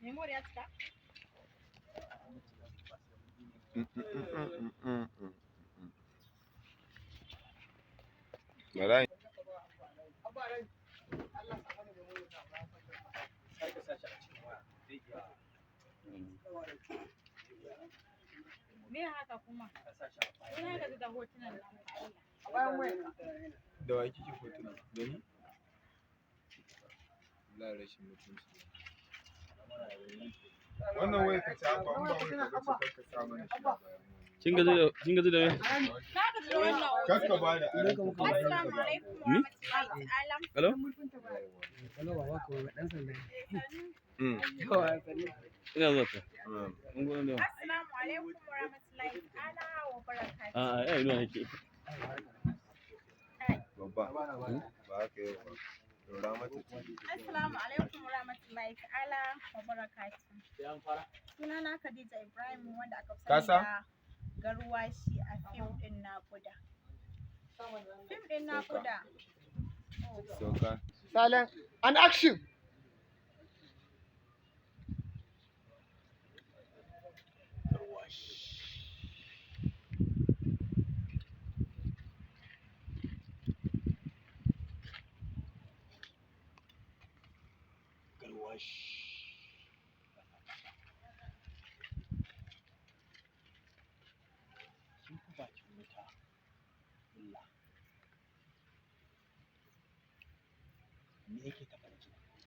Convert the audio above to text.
Memory ya cika? Bala Me haka kuma? Ina ga da hotunan nan. da wa kike hotuna? Da ni? Allah rashin mutunci. Wannan wai ka ta ba ba wai ka bace ka sa mana shi ba. Kin gaji da me? Na gaji da wannan. Kakka ba da Assalamu alaikum wa rahmatullahi ta'ala. Hello? Hello baba ko dan sanda. Ina zuwa ta. Mun gode da. Assalamu alaikum wa rahmatullahi ta'ala wa barakatuh. A'a, ina nake. babba ba haka yau ba. Dora mata ci. Assalamu alaikum wa rahmatullahi ta'ala wa barakatuh. Sunana Khadija Ibrahim wanda aka fi sani da garwashi a fim din naƙuda. Fim din naƙuda. Sauka. Silent and action. Me yake taɓa da